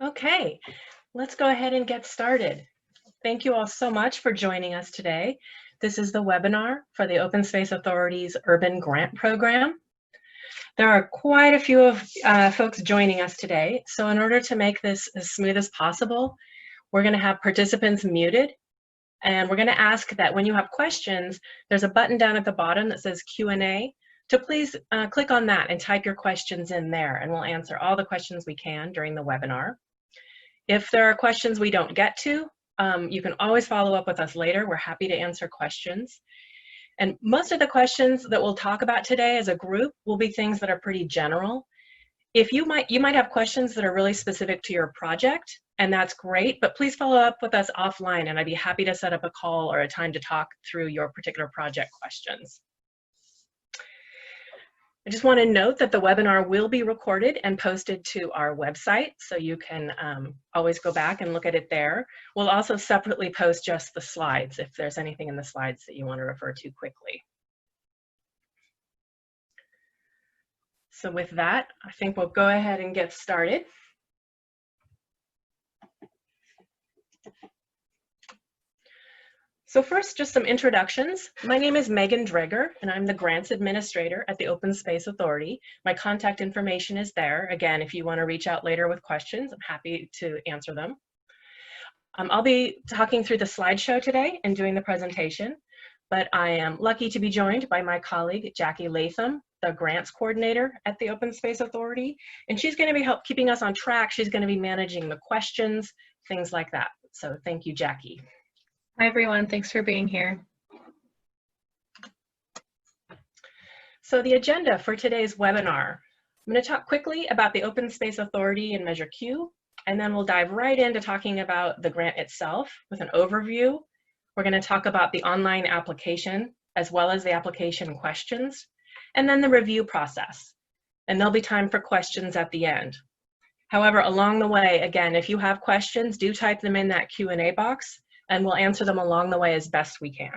Okay, let's go ahead and get started. Thank you all so much for joining us today. This is the webinar for the Open Space Authority's Urban Grant Program. There are quite a few of folks joining us today, so in order to make this as smooth as possible, we're going to have participants muted, and we're going to ask that when you have questions, there's a button down at the bottom that says Q&A, to please click on that and type your questions in there, and we'll answer all the questions we can during the webinar. If there are questions we don't get to, you can always follow up with us later. We're happy to answer questions. And most of the questions that we'll talk about today as a group will be things that are pretty general. If you might have questions that are really specific to your project, and that's great, but please follow up with us offline, and I'd be happy to set up a call or a time to talk through your particular project questions. I just want to note that the webinar will be recorded and posted to our website, so you can always go back and look at it there. We'll also separately post just the slides if there's anything in the slides that you want to refer to quickly. So with that, I think we'll go ahead and get started. So first, just some introductions. My name is Megan Dreger, and I'm the Grants Administrator at the Open Space Authority. My contact information is there. Again, if you want to reach out later with questions, I'm happy to answer them. I'll be talking through the slideshow today and doing the presentation, but I am lucky to be joined by my colleague, Jackie Latham, the Grants Coordinator at the Open Space Authority, and she's going to be keeping us on track. She's going to be managing the questions, things like that. So thank you, Jackie. Hi, everyone. Thanks for being here. So the agenda for today's webinar, I'm going to talk quickly about the Open Space Authority and Measure Q, and then we'll dive right into talking about the grant itself with an overview. We're going to talk about the online application as well as the application questions, and then the review process. And there'll be time for questions at the end. However, along the way, again, if you have questions, do type them in that Q&A box, and we'll answer them along the way as best we can.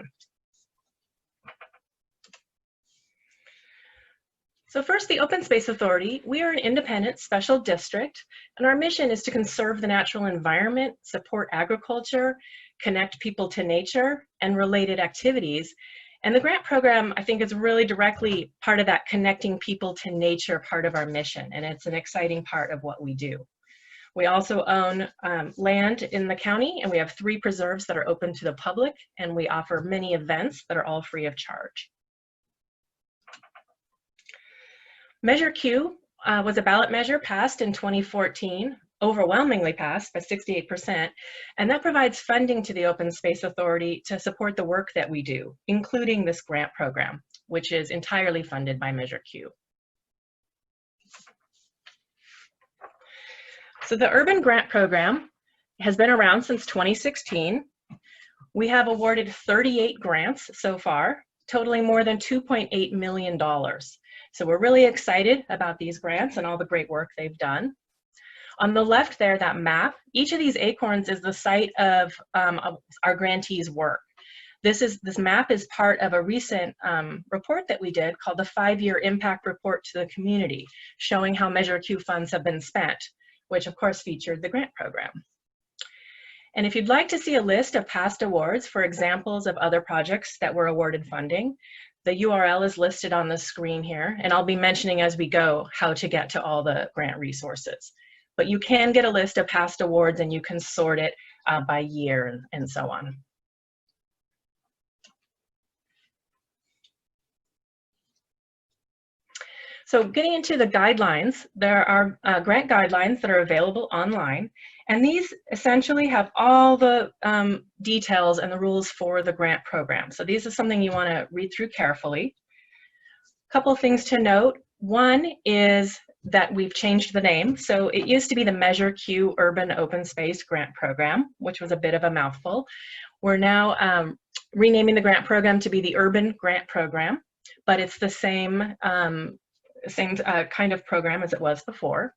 So first, the Open Space Authority. We are an independent special district, and our mission is to conserve the natural environment, support agriculture, connect people to nature, and related activities. And the grant program, I think, is really directly part of that connecting people to nature part of our mission, and it's an exciting part of what we do. We also own land in the county, and we have 3 preserves that are open to the public, and we offer many events that are all free of charge. Measure Q was a ballot measure passed in 2014, overwhelmingly passed by 68%, and that provides funding to the Open Space Authority to support the work that we do, including this grant program, which is entirely funded by Measure Q. So the Urban Grant Program has been around since 2016. We have awarded 38 grants so far, totaling more than $2.8 million. So we're really excited about these grants and all the great work they've done. On the left there, that map, each of these acorns is the site of our grantees' work. This map is part of a recent report that we did called the 5-Year Impact Report to the Community, showing how Measure Q funds have been spent, which of course featured the grant program. And if you'd like to see a list of past awards for examples of other projects that were awarded funding, the URL is listed on the screen here, and I'll be mentioning as we go how to get to all the grant resources. But you can get a list of past awards, and you can sort it by year and so on. So getting into the guidelines, there are grant guidelines that are available online, and these essentially have all the details and the rules for the grant program. So these are something you want to read through carefully. A couple of things to note. One is that we've changed the name. So it used to be the Measure Q Urban Open Space Grant Program, which was a bit of a mouthful. We're now renaming the grant program to be the Urban Grant Program, but it's the same kind of program as it was before.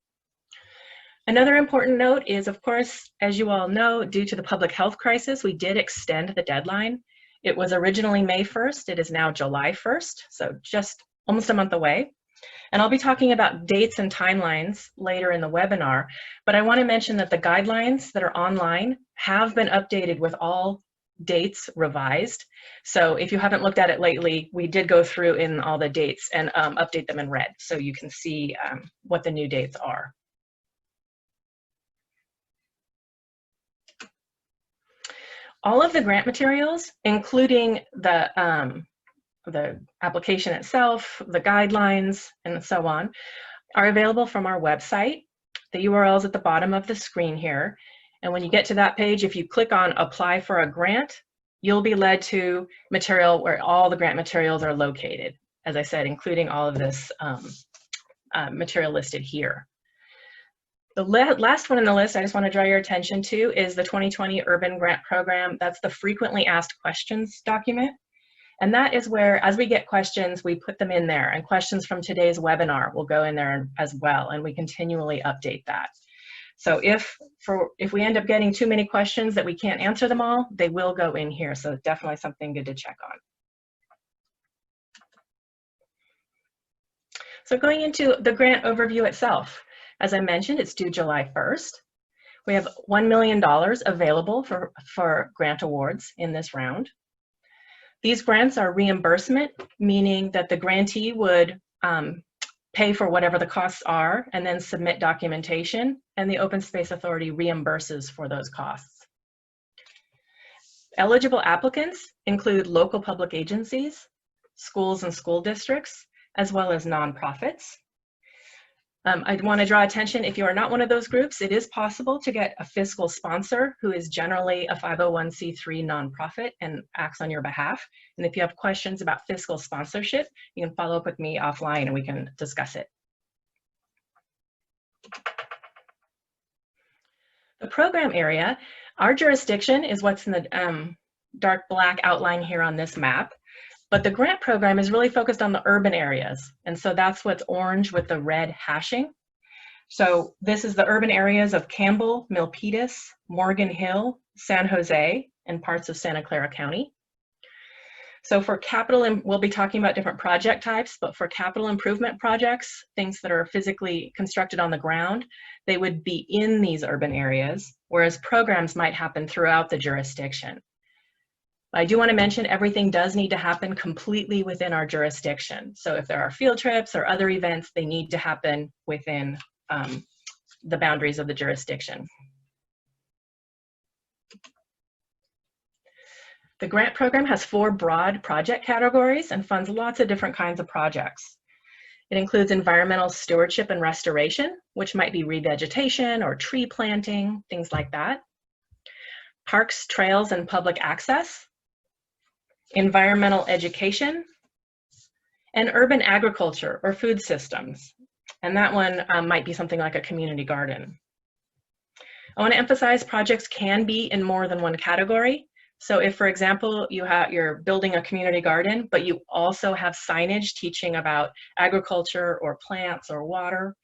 Another important note is, of course, as you all know, due to the public health crisis, we did extend the deadline. It was originally May 1st. It is now July 1st, so just almost a month away. And I'll be talking about dates and timelines later in the webinar, but I want to mention that the guidelines that are online have been updated with all dates revised. So if you haven't looked at it lately, we did go through in all the dates and update them in red so you can see what the new dates are. All of the grant materials, including the application itself, the guidelines, and so on, are available from our website. The URL is at the bottom of the screen here. And when you get to that page, if you click on Apply for a Grant, you'll be led to material where all the grant materials are located, as I said, including all of this material listed here. The last one on the list I just want to draw your attention to is the 2020 Urban Grant Program. That's the Frequently Asked Questions document. And that is where, as we get questions, we put them in there, and questions from today's webinar will go in there as well, and we continually update that. So if we end up getting too many questions that we can't answer them all, they will go in here, so definitely something good to check on. So going into the grant overview itself, as I mentioned, it's due July 1st. We have $1 million available for grant awards in this round. These grants are reimbursement, meaning that the grantee would pay for whatever the costs are and then submit documentation, and the Open Space Authority reimburses for those costs. Eligible applicants include local public agencies, schools and school districts, as well as nonprofits. I'd want to draw attention, if you are not one of those groups, it is possible to get a fiscal sponsor who is generally a 501c3 nonprofit and acts on your behalf. And if you have questions about fiscal sponsorship, you can follow up with me offline and we can discuss it. The program area, our jurisdiction is what's in the dark black outline here on this map. But the grant program is really focused on the urban areas. And so that's what's orange with the red hashing. So this is the urban areas of Campbell, Milpitas, Morgan Hill, San Jose, and parts of Santa Clara County. So for capital, we'll be talking about different project types, but for capital improvement projects, things that are physically constructed on the ground, they would be in these urban areas, whereas programs might happen throughout the jurisdiction. I do want to mention everything does need to happen completely within our jurisdiction. So if there are field trips or other events, they need to happen within the boundaries of the jurisdiction. The grant program has 4 broad project categories and funds lots of different kinds of projects. It includes environmental stewardship and restoration, which might be revegetation or tree planting, things like that. Parks, trails, and public access. Environmental education, and urban agriculture or food systems. And that one might be something like a community garden. I want to emphasize projects can be in more than one category. So if, for example, you're building a community garden, but you also have signage teaching about agriculture or plants or water,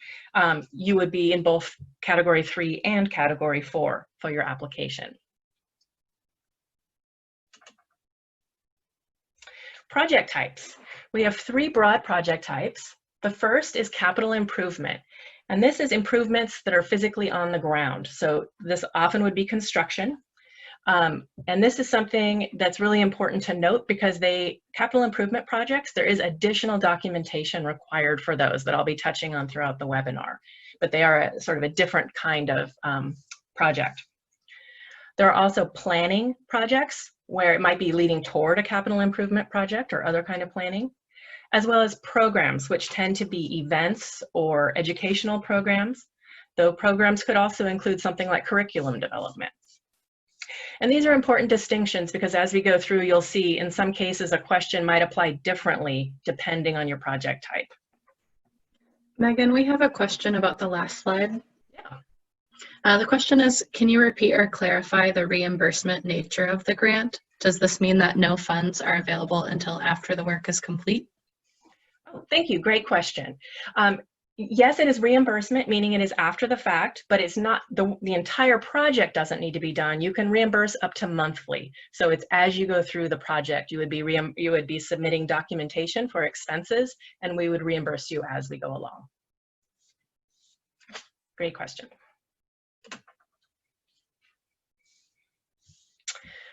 you would be in both category 3 and category 4 for your application. Project types. We have 3 broad project types. The first is capital improvement, and this is improvements that are physically on the ground. So this often would be construction. And this is something that's really important to note because capital improvement projects, there is additional documentation required for those that I'll be touching on throughout the webinar, but they are sort of a different kind of project. There are also planning projects where it might be leading toward a capital improvement project or other kind of planning, as well as programs, which tend to be events or educational programs, though programs could also include something like curriculum development. And these are important distinctions because as we go through, you'll see in some cases a question might apply differently depending on your project type. Megan, we have a question about the last slide. Yeah. The question is, can you repeat or clarify the reimbursement nature of the grant? Does this mean that no funds are available until after the work is complete? Oh, thank you, great question. Yes, it is reimbursement, meaning it is after the fact, but it's not the entire project doesn't need to be done. You can reimburse up to monthly. So it's as you go through the project, you would be submitting documentation for expenses, and we would reimburse you as we go along. Great question.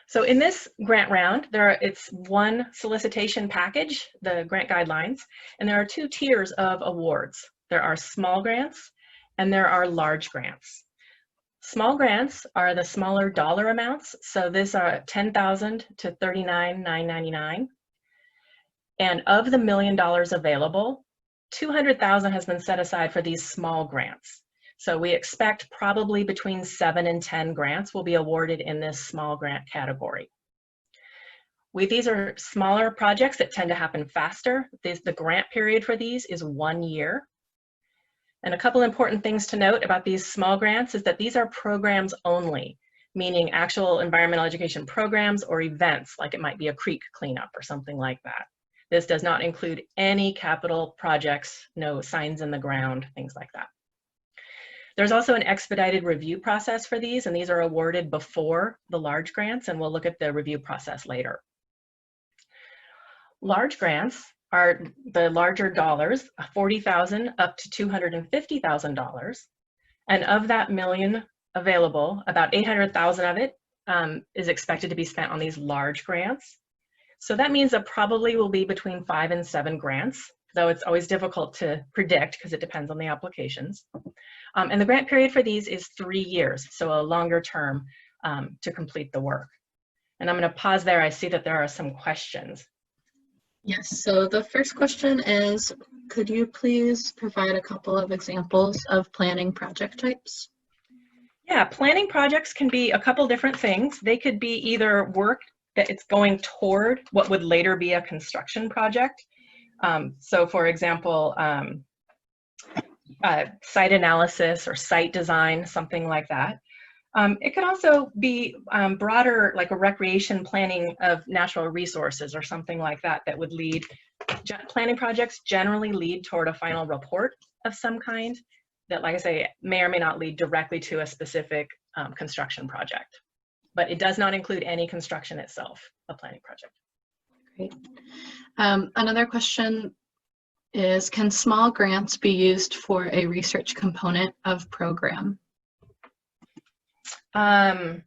So in this grant round, it's one solicitation package, the grant guidelines, and there are two tiers of awards. There are small grants and there are large grants. Small grants are the smaller dollar amounts. So these are $10,000 to $39,999. And of the $1 million available, $200,000 has been set aside for these small grants. So we expect probably between 7 and 10 grants will be awarded in this small grant category. These are smaller projects that tend to happen faster. The grant period for these is 1 year. And a couple important things to note about these small grants is that these are programs only, meaning actual environmental education programs or events, like it might be a creek cleanup or something like that. This does not include any capital projects, no signs in the ground, things like that. There's also an expedited review process for these, and these are awarded before the large grants, and we'll look at the review process later. Large grants are the larger dollars, $40,000 up to $250,000. And of that million available, about 800,000 of it is expected to be spent on these large grants. So that means that probably will be between 5 and 7 grants, though it's always difficult to predict because it depends on the applications. And the grant period for these is 3 years, so a longer term to complete the work. And I'm going to pause there. I see that there are some questions. Yes, so the first question is, could you please provide a couple of examples of planning project types? Yeah, planning projects can be a couple different things. They could be either work that it's going toward what would later be a construction project. So for example, site analysis or site design, something like that. It could also be broader, like a recreation planning of natural resources or something like that, that would lead, planning projects generally lead toward a final report of some kind that, like I say, may or may not lead directly to a specific construction project. But it does not include any construction itself, a planning project. Great. Another question is, can small grants be used for a research component of program? I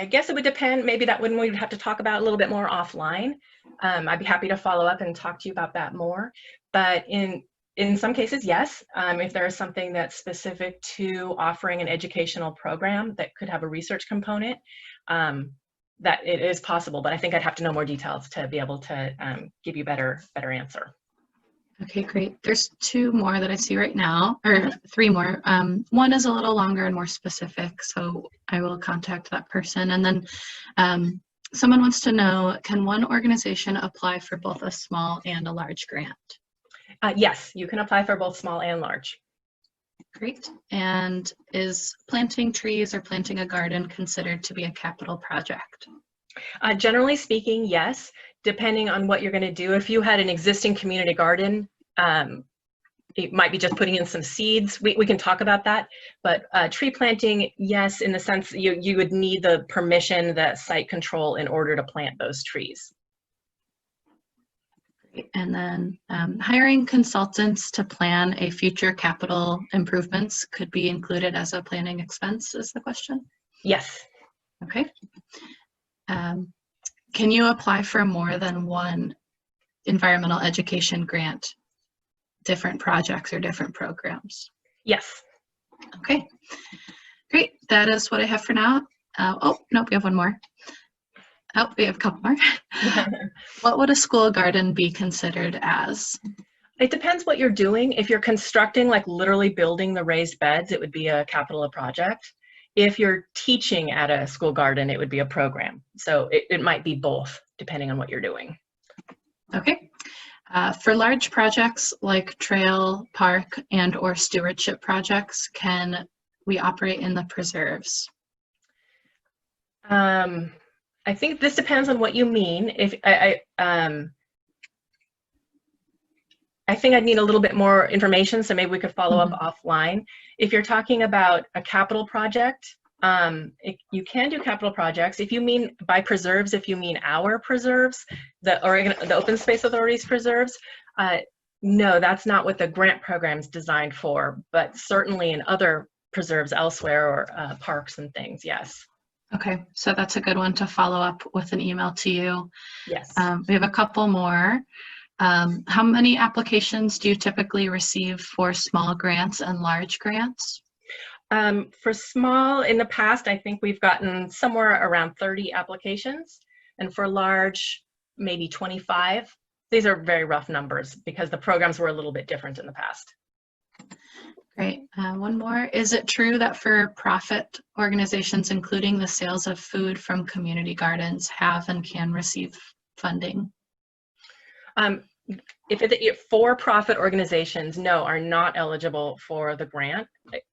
guess it would depend. Maybe that one we'd have to talk about a little bit more offline. I'd be happy to follow up and talk to you about that more. But in some cases, yes. If there is something that's specific to offering an educational program that could have a research component, that it is possible. But I think I'd have to know more details to be able to give you better answer. Okay, great. There's 2 more that I see right now, or 3 more. One is a little longer and more specific, so I will contact that person. And then someone wants to know, can one organization apply for both a small and a large grant? Yes, you can apply for both small and large. Great. And is planting trees or planting a garden considered to be a capital project? Generally speaking, yes, depending on what you're going to do. If you had an existing community garden, it might be just putting in some seeds. We can talk about that, but tree planting, yes, in the sense you would need the permission, the site control in order to plant those trees. Great. And then hiring consultants to plan a future capital improvements could be included as a planning expense, is the question? Yes. Okay. Can you apply for more than one environmental education grant, different projects or different programs? Yes. Okay, great. That is what I have for now. Oh, nope, we have one more. Oh, we have a couple more. What would a school garden be considered as? It depends what you're doing. If you're constructing, like literally building the raised beds, it would be a capital project. If you're teaching at a school garden, it would be a program. So it might be both, depending on what you're doing. Okay. For large projects like trail, park, and or stewardship projects, can we operate in the preserves? I think this depends on what you mean. If I I think I'd need a little bit more information, so maybe we could follow up offline. If you're talking about a capital project, you can do capital projects. If you mean by preserves, if you mean our preserves, the Open Space Authority's preserves, no, that's not what the grant program's designed for, but certainly in other preserves elsewhere or parks and things, yes. Okay, so that's a good one to follow up with an email to you. Yes. We have a couple more. How many applications do you typically receive for small grants and large grants? For small, in the past, I think we've gotten somewhere around 30 applications, and for large, maybe 25. These are very rough numbers because the programs were a little bit different in the past. Great. One more. Is it true that for-profit organizations, including the sales of food from community gardens, have and can receive funding? If for-profit organizations, no, are not eligible for the grant.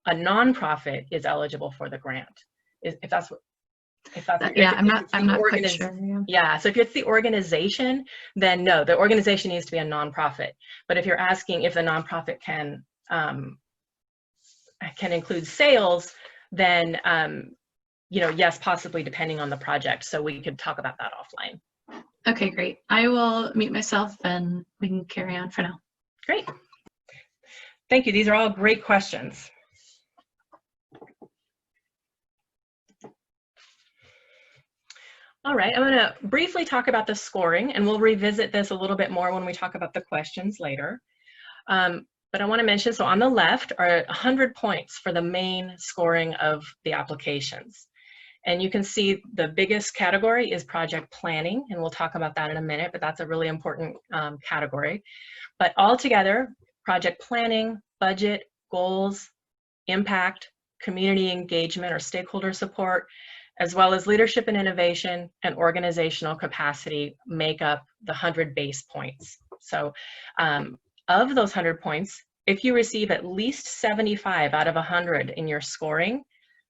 A nonprofit is eligible for the grant. If that's what, yeah, I'm not quite sure. Yeah, so if it's the organization, then no, the organization needs to be a nonprofit. But if you're asking if the nonprofit can include sales, then yes, possibly, depending on the project. So we could talk about that offline. Okay, great. I will mute myself and we can carry on for now. Great. Thank you. These are all great questions. All right, I'm going to briefly talk about the scoring, and we'll revisit this a little bit more when we talk about the questions later. But I want to mention, so on the left are 100 points for the main scoring of the applications. And you can see the biggest category is project planning, and we'll talk about that in a minute, but that's a really important category. But altogether, project planning, budget, goals, impact, community engagement or stakeholder support, as well as leadership and innovation and organizational capacity make up the 100 base points. So of those 100 points, if you receive at least 75 out of 100 in your scoring,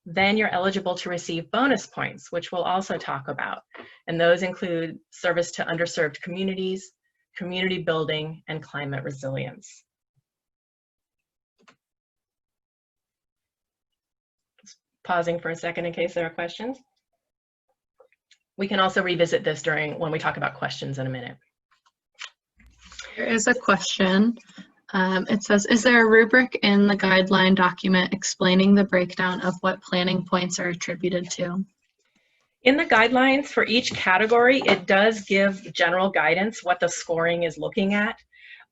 then you're eligible to receive bonus points, which we'll also talk about. And those include service to underserved communities, community building, and climate resilience. Just pausing for a second in case there are questions. We can also revisit this when we talk about questions in a minute. There is a question. It says, is there a rubric in the guideline document explaining the breakdown of what planning points are attributed to? In the guidelines for each category, it does give general guidance what the scoring is looking at.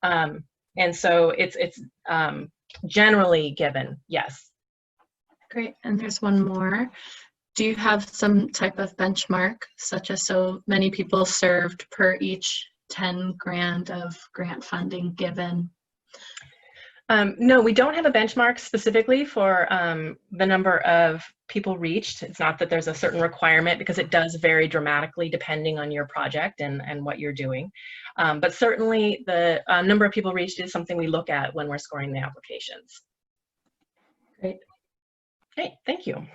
And so it's generally given, yes. Great, and there's one more. Do you have some type of benchmark, such as so many people served per each 10 grand of grant funding given? No, we don't have a benchmark specifically for the number of people reached. It's not that there's a certain requirement because it does vary dramatically depending on your project and what you're doing. But certainly the number of people reached is something we look at when we're scoring the applications. Great. Okay, thank you. All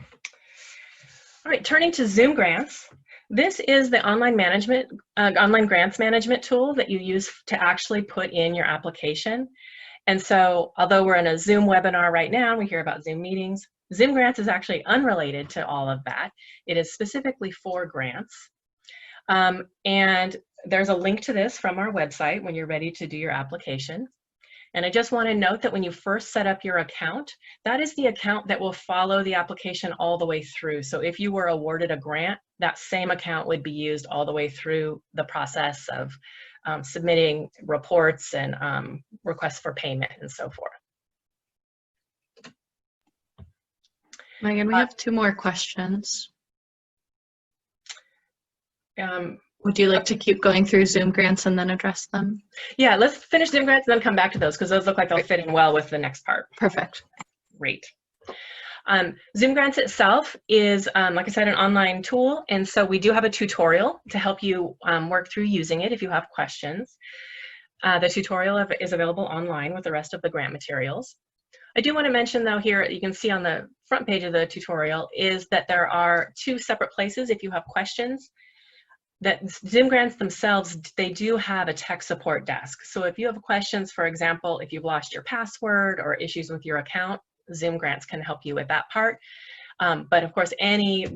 right, turning to Zoom Grants. This is the online grants management tool that you use to actually put in your application. And so, although we're in a Zoom webinar right now, we hear about Zoom meetings, Zoom Grants is actually unrelated to all of that. It is specifically for grants. And there's a link to this from our website when you're ready to do your application. And I just want to note that when you first set up your account, that is the account that will follow the application all the way through. So if you were awarded a grant, that same account would be used all the way through the process of submitting reports and requests for payment and so forth. Megan, we have 2 more questions. Would you like to keep going through Zoom Grants and then address them? Yeah, let's finish Zoom Grants and then come back to those because those look like they'll fit in well with the next part. Perfect. Great. Zoom Grants itself is, like I said, an online tool, and so we do have a tutorial to help you work through using it if you have questions. The tutorial is available online with the rest of the grant materials. I do want to mention, though, here, you can see on the front page of the tutorial, is that there are 2 separate places if you have questions. that Zoom grants themselves, they do have a tech support desk. So if you have questions, for example, if you've lost your password or issues with your account, Zoom grants can help you with that part. But of course, any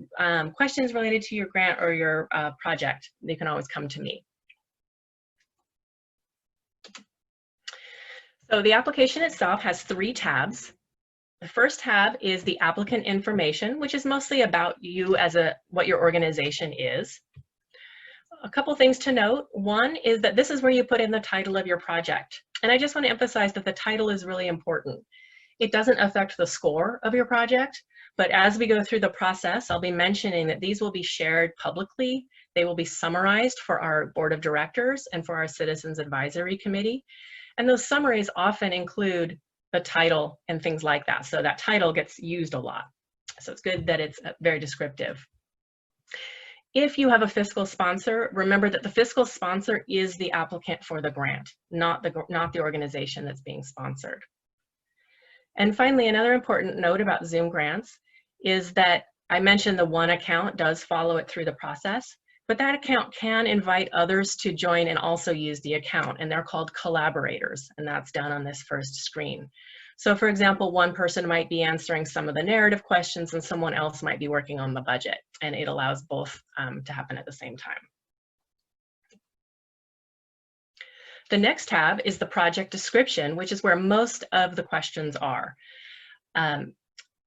questions related to your grant or your project, they can always come to me. So the application itself has 3 tabs. The first tab is the applicant information, which is mostly about you as what your organization is. A couple things to note. One is that this is where you put in the title of your project. And I just want to emphasize that the title is really important. It doesn't affect the score of your project, but as we go through the process, I'll be mentioning that these will be shared publicly. They will be summarized for our board of directors and for our citizens advisory committee. And those summaries often include the title and things like that. So that title gets used a lot. So it's good that it's very descriptive. If you have a fiscal sponsor, remember that the fiscal sponsor is the applicant for the grant, not the organization that's being sponsored. And finally, another important note about Zoom grants is that I mentioned the one account does follow it through the process, but that account can invite others to join and also use the account, and they're called collaborators, and that's done on this first screen. So for example, one person might be answering some of the narrative questions and someone else might be working on the budget, and it allows both to happen at the same time. The next tab is the project description, which is where most of the questions are.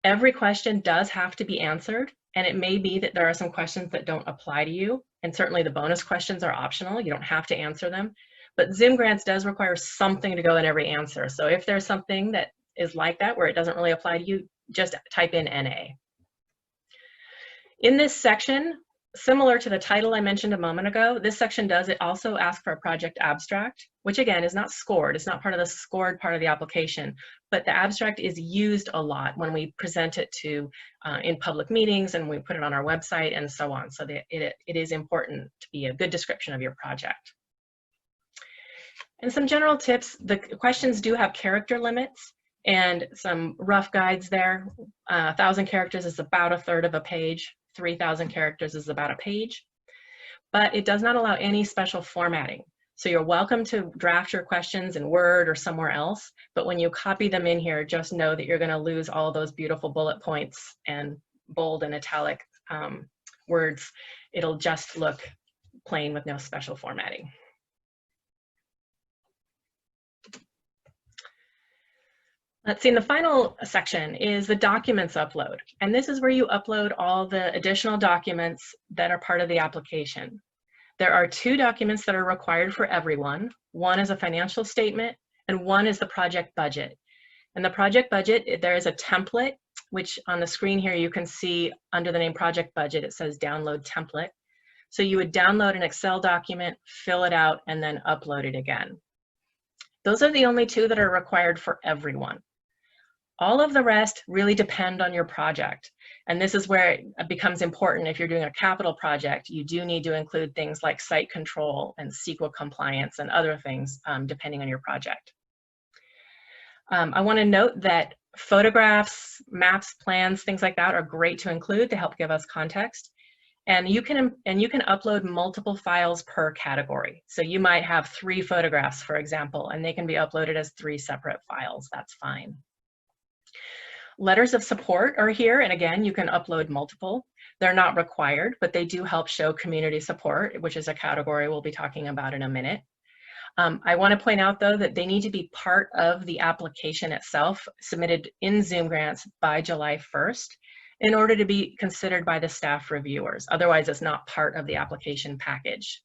Every question does have to be answered, and it may be that there are some questions that don't apply to you, and certainly the bonus questions are optional. You don't have to answer them, but Zoom grants does require something to go in every answer. So if there's something that is like that, where it doesn't really apply to you, just type in NA. In this section, similar to the title I mentioned a moment ago, this section does also ask for a project abstract, which again is not scored. It's not part of the scored part of the application, but the abstract is used a lot when we present it to in public meetings, and we put it on our website and so on. So it is important to be a good description of your project. And some general tips: the questions do have character limits and some rough guides there. 1,000 characters is about 1/3 of a page. 3,000 characters is about a page, but it does not allow any special formatting. So you're welcome to draft your questions in Word or somewhere else, but when you copy them in here, just know that you're going to lose all those beautiful bullet points and bold and italic words. It'll just look plain with no special formatting. Let's see, and the final section is the documents upload. And this is where you upload all the additional documents that are part of the application. There are 2 documents that are required for everyone. One is a financial statement, and one is the project budget. And the project budget, there is a template, which on the screen here you can see under the name project budget, it says download template. So you would download an Excel document, fill it out, and then upload it again. Those are the only 2 that are required for everyone. All of the rest really depend on your project. And this is where it becomes important. If you're doing a capital project, you do need to include things like site control and CEQA compliance and other things depending on your project. I want to note that photographs, maps, plans, things like that are great to include to help give us context. And you can upload multiple files per category. So you might have 3 photographs, for example, and they can be uploaded as 3 separate files. That's fine. Letters of support are here, and again, you can upload multiple. They're not required, but they do help show community support, which is a category we'll be talking about in a minute. I want to point out, though, that they need to be part of the application itself, submitted in Zoom grants by July 1st, in order to be considered by the staff reviewers. Otherwise, it's not part of the application package.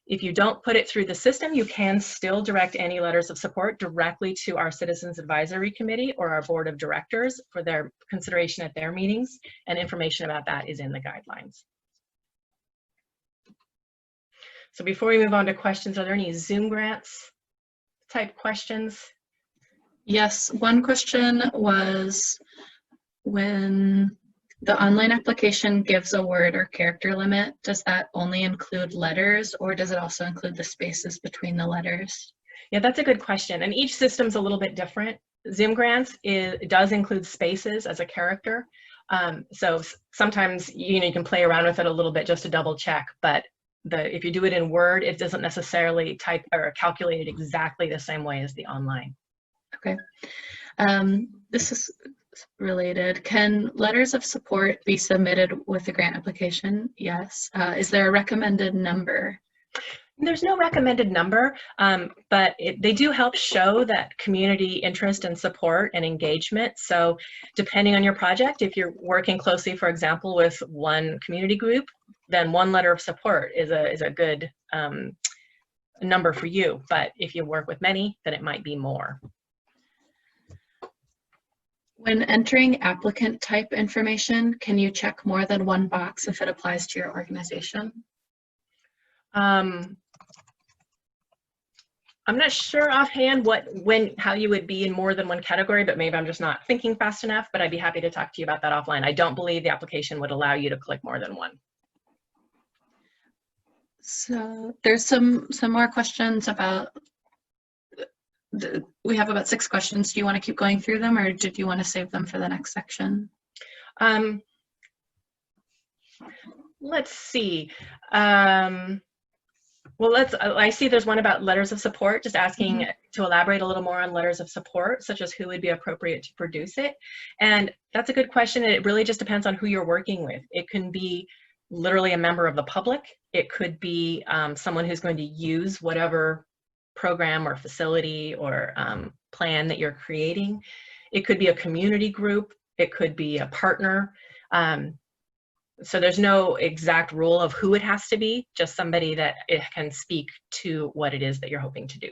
If you don't put it through the system, you can still direct any letters of support directly to our Citizens Advisory Committee or our Board of Directors for their consideration at their meetings, and information about that is in the guidelines. So before we move on to questions, are there any Zoom grants type questions? Yes, one question was, when the online application gives a word or character limit, does that only include letters, or does it also include the spaces between the letters? Yeah, that's a good question. And each system's a little bit different. Zoom grants, it does include spaces as a character. So sometimes you can play around with it a little bit just to double check, but if you do it in Word, it doesn't necessarily type or calculate it exactly the same way as the online. Okay. This is related. Can letters of support be submitted with the grant application? Yes. Is there a recommended number? There's no recommended number, but they do help show that community interest and support and engagement. So depending on your project, if you're working closely, for example, with one community group, then one letter of support is a good number for you. But if you work with many, then it might be more. When entering applicant type information, can you check more than one box if it applies to your organization? I'm not sure offhand how you would be in more than one category, but maybe I'm just not thinking fast enough, but I'd be happy to talk to you about that offline. I don't believe the application would allow you to click more than one. So there's some more questions about, we have about 6 questions. Do you want to keep going through them, or did you want to save them for the next section? Let's see. Well, I see there's one about letters of support, just asking to elaborate a little more on letters of support, such as who would be appropriate to produce it. And that's a good question. And it really just depends on who you're working with. It can be literally a member of the public. It could be someone who's going to use whatever program or facility or plan that you're creating. It could be a community group. It could be a partner. So there's no exact rule of who it has to be, just somebody that it can speak to what it is that you're hoping to do.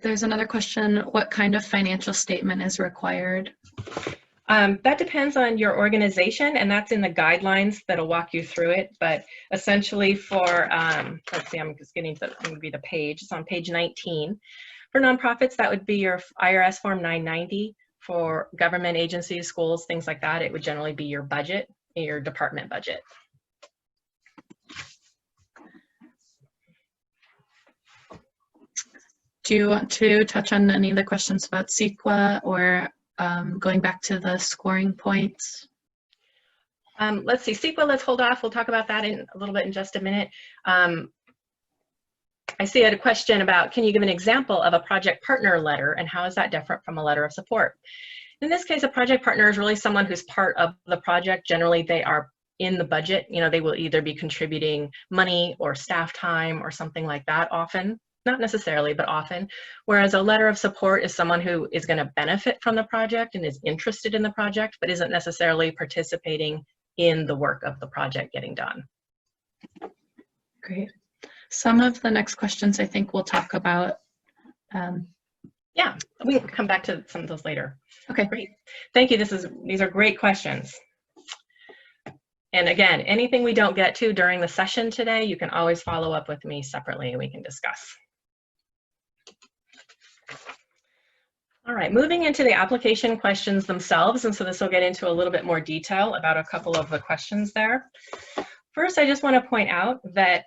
There's another question. What kind of financial statement is required? That depends on your organization, and that's in the guidelines that'll walk you through it. But essentially for, let's see, I'm just getting to the page. It's on page 19. For nonprofits, that would be your IRS Form 990. For government agencies, schools, things like that, it would generally be your budget, your department budget. Do you want to touch on any of the questions about CEQA or going back to the scoring points? Let's see, CEQA, let's hold off. We'll talk about that in a little bit in just a minute. I see a question about, can you give an example of a project partner letter and how is that different from a letter of support? In this case, a project partner is really someone who's part of the project. Generally, they are in the budget. You know, they will either be contributing money or staff time or something like that often. Not necessarily, but often. Whereas a letter of support is someone who is going to benefit from the project and is interested in the project, but isn't necessarily participating in the work of the project getting done. Great. Some of the next questions I think we'll talk about. Yeah, we can come back to some of those later. Okay, great. Thank you. These are great questions. And again, anything we don't get to during the session today, you can always follow up with me separately and we can discuss. All right, moving into the application questions themselves. And so this will get into a little bit more detail about a couple of the questions there. First, I just want to point out that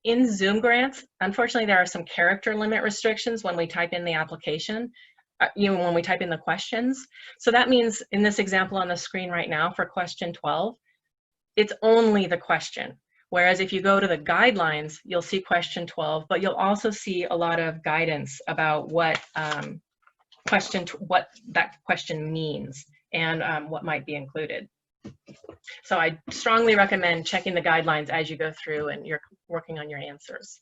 in Zoom grants, unfortunately, there are some character limit restrictions when we type in the application, when we type in the questions. So that means in this example on the screen right now for question 12, it's only the question. Whereas if you go to the guidelines, you'll see question 12, but you'll also see a lot of guidance about what that question means and what might be included. So I strongly recommend checking the guidelines as you go through and you're working on your answers.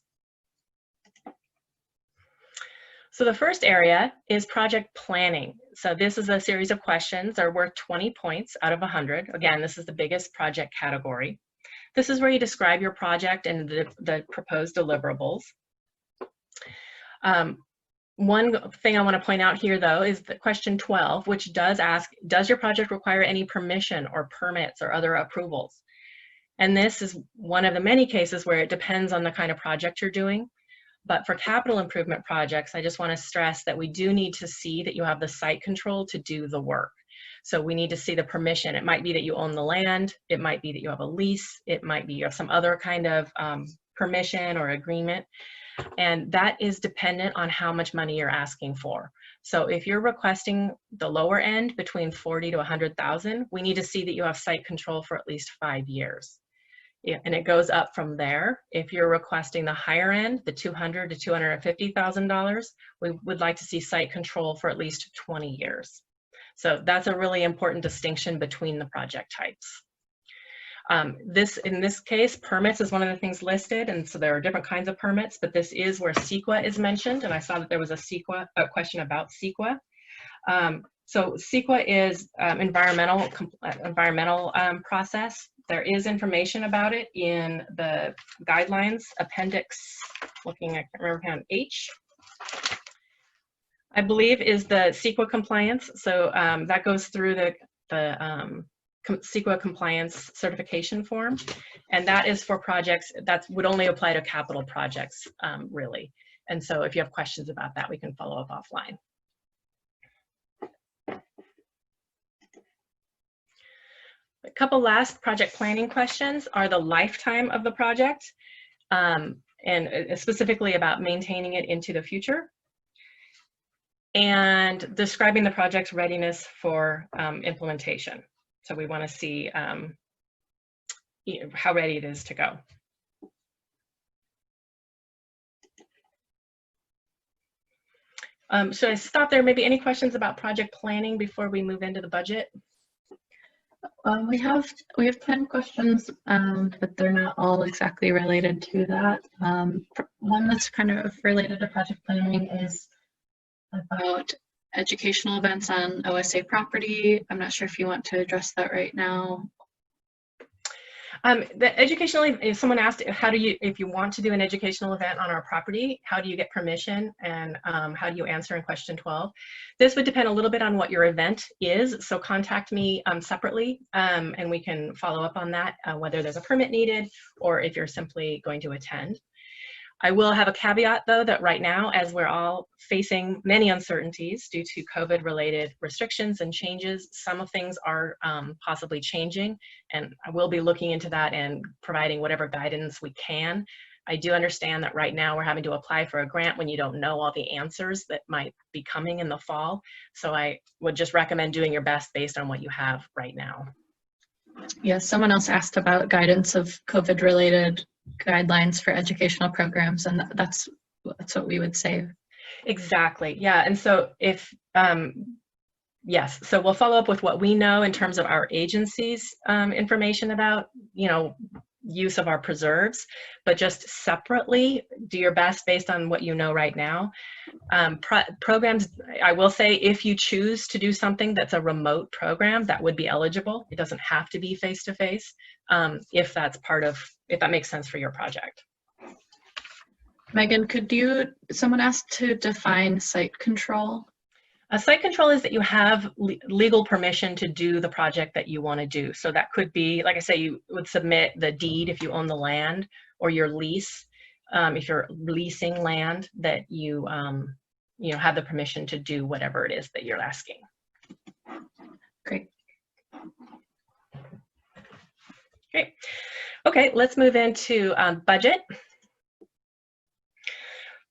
So the first area is project planning. So this is a series of questions that are worth 20 points out of 100. Again, this is the biggest project category. This is where you describe your project and the proposed deliverables. One thing I want to point out here, though, is the question 12, which does ask, does your project require any permission or permits or other approvals? And this is one of the many cases where it depends on the kind of project you're doing. But for capital improvement projects, I just want to stress that we do need to see that you have the site control to do the work. So we need to see the permission. It might be that you own the land. It might be that you have a lease. It might be you have some other kind of permission or agreement. And that is dependent on how much money you're asking for. So if you're requesting the lower end between 40 to 100,000, we need to see that you have site control for at least 5 years. and it goes up from there. If you're requesting the higher end, the $200,000 to $250,000, we would like to see site control for at least 20 years. So that's a really important distinction between the project types. In this case, permits is one of the things listed, and so there are different kinds of permits, but this is where CEQA is mentioned, and I saw that there was a question about CEQA. So CEQA is environmental process. There is information about it in the guidelines appendix, looking, I can't remember, H, I believe, is the CEQA compliance. So that goes through the CEQA compliance certification form, and that is for projects that would only apply to capital projects, really. And so if you have questions about that, we can follow up offline. A couple last project planning questions are the lifetime of the project, and specifically about maintaining it into the future, and describing the project's readiness for implementation. So we want to see how ready it is to go. Should I stop there? Maybe any questions about project planning before we move into the budget? We have 10 questions, but they're not all exactly related to that. One that's kind of related to project planning is about educational events on OSA property. I'm not sure if you want to address that right now. The educational, if someone asked, if you want to do an educational event on our property, how do you get permission, and how do you answer in question 12? This would depend a little bit on what your event is, so contact me separately, and we can follow up on that, whether there's a permit needed or if you're simply going to attend. I will have a caveat, though, that right now, as we're all facing many uncertainties due to COVID-related restrictions and changes, some of things are possibly changing, and I will be looking into that and providing whatever guidance we can. I do understand that right now we're having to apply for a grant when you don't know all the answers that might be coming in the fall, so I would just recommend doing your best based on what you have right now. Yes, someone else asked about guidance of COVID-related guidelines for educational programs, and that's what we would say. Exactly, yeah. And so if yes, so we'll follow up with what we know in terms of our agency's information about, use of our preserves, but just separately do your best based on what you know right now. Programs, I will say, if you choose to do something that's a remote program, that would be eligible. It doesn't have to be face-to-face, if that makes sense for your project. Megan, someone asked to define site control. A site control is that you have legal permission to do the project that you want to do. So that could be, like I say, you would submit the deed if you own the land, or your lease if you're leasing land, that you have the permission to do whatever it is that you're asking. Great. Great. Okay, let's move into budget.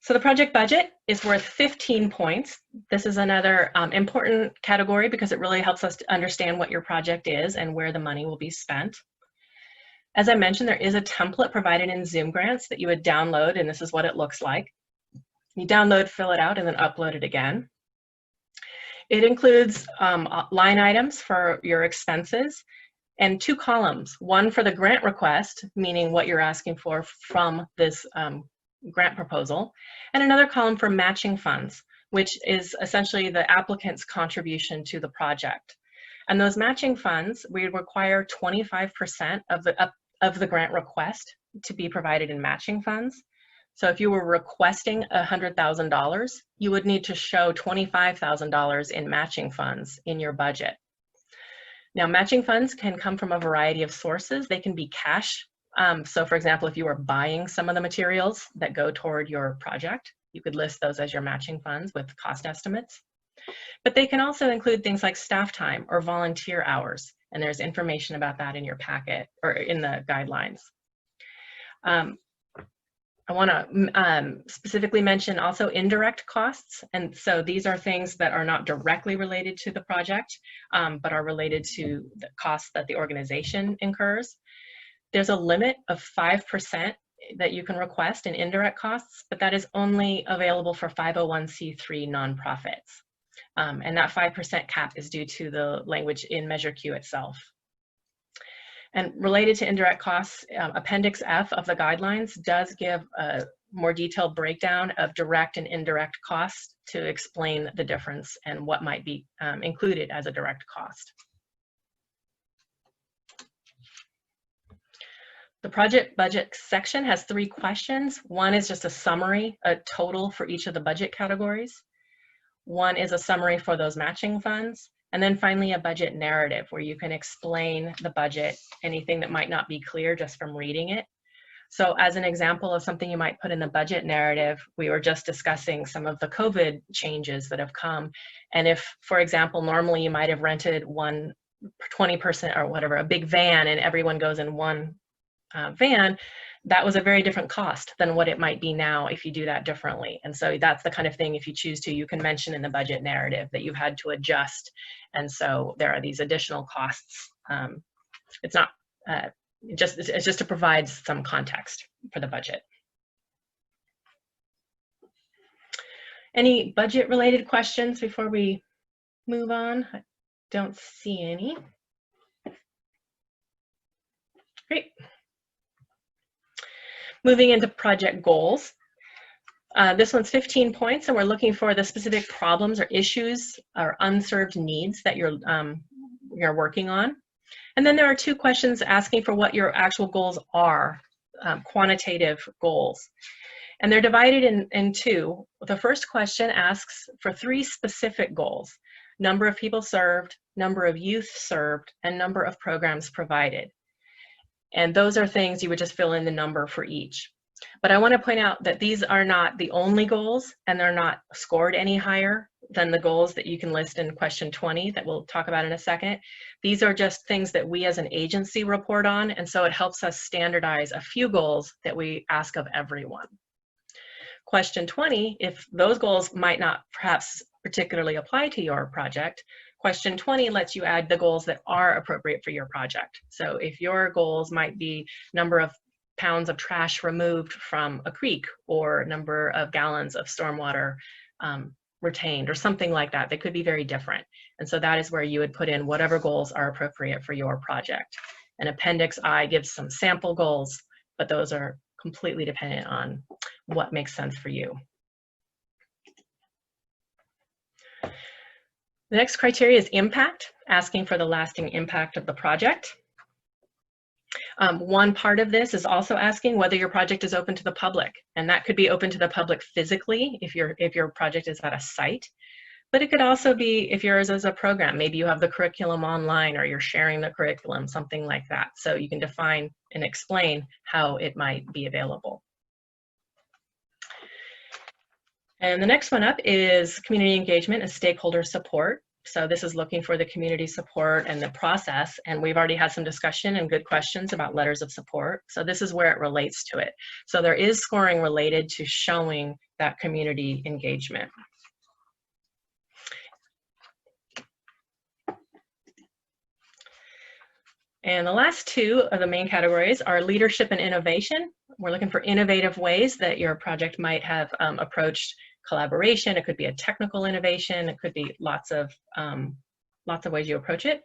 So the project budget is worth 15 points. This is another important category because it really helps us to understand what your project is and where the money will be spent. As I mentioned, there is a template provided in Zoom Grants that you would download, and this is what it looks like. You download, fill it out, and then upload it again. It includes line items for your expenses and 2 columns, one for the grant request, meaning what you're asking for from this grant proposal, and another column for matching funds, which is essentially the applicant's contribution to the project. And those matching funds, we require 25% of the grant request to be provided in matching funds. So if you were requesting $100,000, you would need to show $25,000 in matching funds in your budget. Now, matching funds can come from a variety of sources. They can be cash. So for example, if you were buying some of the materials that go toward your project, you could list those as your matching funds with cost estimates. But they can also include things like staff time or volunteer hours, and there's information about that in your packet or in the guidelines. I want to specifically mention also indirect costs, and so these are things that are not directly related to the project, but are related to the costs that the organization incurs. There's a limit of 5% that you can request in indirect costs, but that is only available for 501c3 nonprofits. And that 5% cap is due to the language in Measure Q itself. And related to indirect costs, Appendix F of the guidelines does give a more detailed breakdown of direct and indirect costs to explain the difference and what might be included as a direct cost. The project budget section has 3 questions. One is just a summary, a total for each of the budget categories. One is a summary for those matching funds. And then finally, a budget narrative where you can explain the budget, anything that might not be clear just from reading it. So as an example of something you might put in the budget narrative, we were just discussing some of the COVID changes that have come. And if, for example, normally you might have rented 20% or whatever, a big van, and everyone goes in one van, that was a very different cost than what it might be now if you do that differently. And so that's the kind of thing, if you choose to, you can mention in the budget narrative that you've had to adjust. And so there are these additional costs. It's not it's just to provide some context for the budget. Any budget related questions before we move on? I don't see any. Great. Moving into project goals. This one's 15 points, and we're looking for the specific problems or issues or unserved needs that you're working on. And then there are 2 questions asking for what your actual goals are, quantitative goals. And they're divided in 2. The first question asks for 3 specific goals: number of people served, number of youth served, and number of programs provided. And those are things you would just fill in the number for each. But I want to point out that these are not the only goals, and they're not scored any higher than the goals that you can list in question 20 that we'll talk about in a second. These are just things that we as an agency report on, and so it helps us standardize a few goals that we ask of everyone. Question 20, if those goals might not perhaps particularly apply to your project, question 20 lets you add the goals that are appropriate for your project. So if your goals might be number of pounds of trash removed from a creek, or number of gallons of stormwater retained, or something like that, they could be very different. And so that is where you would put in whatever goals are appropriate for your project. And Appendix I gives some sample goals, but those are completely dependent on what makes sense for you. The next criteria is impact, asking for the lasting impact of the project. One part of this is also asking whether your project is open to the public, and that could be open to the public physically if your project is at a site, but it could also be if yours is a program. Maybe you have the curriculum online, or you're sharing the curriculum, something like that. So you can define and explain how it might be available. And the next one up is community engagement and stakeholder support. So this is looking for the community support and the process, and we've already had some discussion and good questions about letters of support. So this is where it relates to it. So there is scoring related to showing that community engagement. And the last 2 of the main categories are leadership and innovation. We're looking for innovative ways that your project might have approached collaboration. It could be a technical innovation. It could be lots of ways you approach it.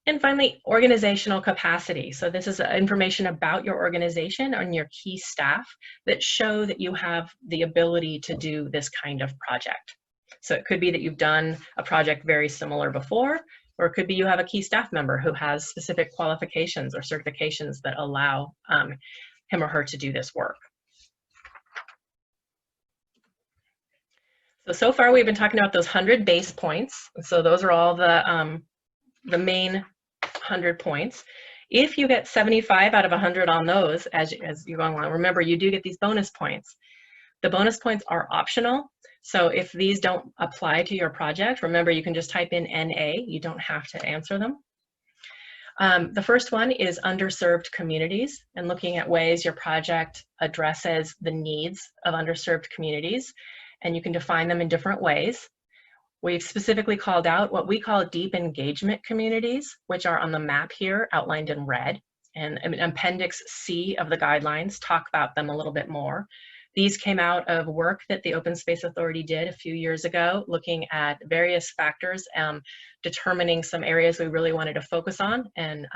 And finally, organizational capacity. So this is information about your organization and your key staff that show that you have the ability to do this kind of project. So it could be that you've done a project very similar before, or it could be you have a key staff member who has specific qualifications or certifications that allow him or her to do this work. So far we've been talking about those 100 base points. So those are all the main 100 points. If you get 75 out of 100 on those as you're going along, remember you do get these bonus points. The bonus points are optional. So if these don't apply to your project, remember you can just type in NA. You don't have to answer them. The first one is underserved communities, and looking at ways your project addresses the needs of underserved communities, and you can define them in different ways. We've specifically called out what we call deep engagement communities, which are on the map here outlined in red. and Appendix C of the guidelines talk about them a little bit more. These came out of work that the Open Space Authority did a few years ago, looking at various factors, determining some areas we really wanted to focus on and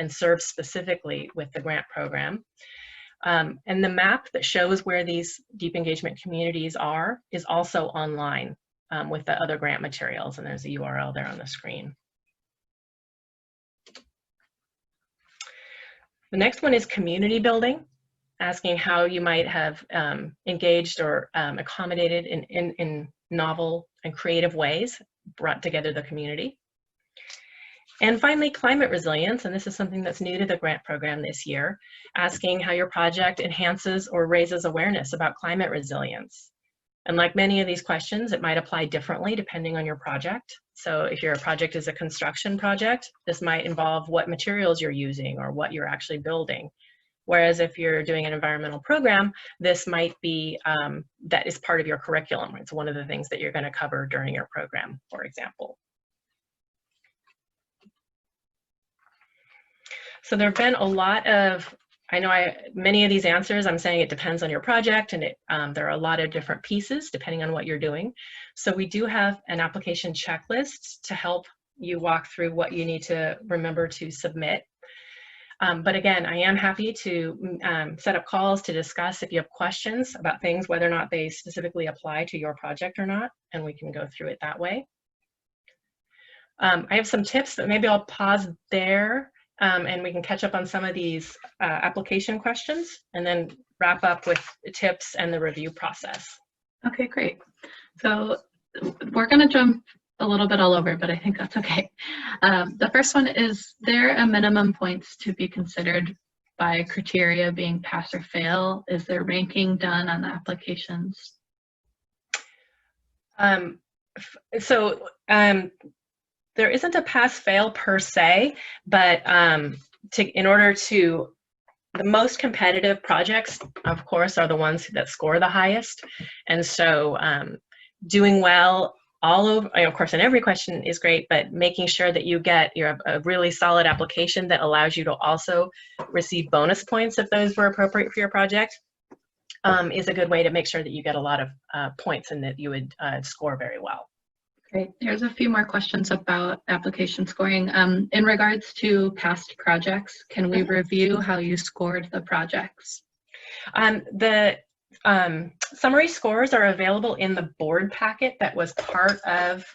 serve specifically with the grant program. And the map that shows where these deep engagement communities are is also online with the other grant materials, and there's a URL there on the screen. The next one is community building, asking how you might have engaged or accommodated in novel and creative ways, brought together the community. And finally, climate resilience, and this is something that's new to the grant program this year, asking how your project enhances or raises awareness about climate resilience. And like many of these questions, it might apply differently depending on your project. So if your project is a construction project, this might involve what materials you're using or what you're actually building. Whereas if you're doing an environmental program, this might be, that is part of your curriculum. It's one of the things that you're going to cover during your program, for example. So there have been a lot of, many of these answers, I'm saying it depends on your project, and there are a lot of different pieces depending on what you're doing. So we do have an application checklist to help you walk through what you need to remember to submit. But again, I am happy to set up calls to discuss if you have questions about things, whether or not they specifically apply to your project or not, and we can go through it that way. I have some tips, but maybe I'll pause there. And we can catch up on some of these application questions and then wrap up with the tips and the review process. Okay, great. So we're going to jump a little bit all over, but I think that's okay. The first one is there a minimum points to be considered by criteria being pass or fail? Is there ranking done on the applications? There isn't a pass-fail per se, but in order to, the most competitive projects, of course, are the ones that score the highest. And so doing well all over, of course, in every question is great, but making sure that you have a really solid application that allows you to also receive bonus points if those were appropriate for your project is a good way to make sure that you get a lot of points and that you would score very well. Great. There's a few more questions about application scoring. In regards to past projects, can we review how you scored the projects? The summary scores are available in the board packet that was part of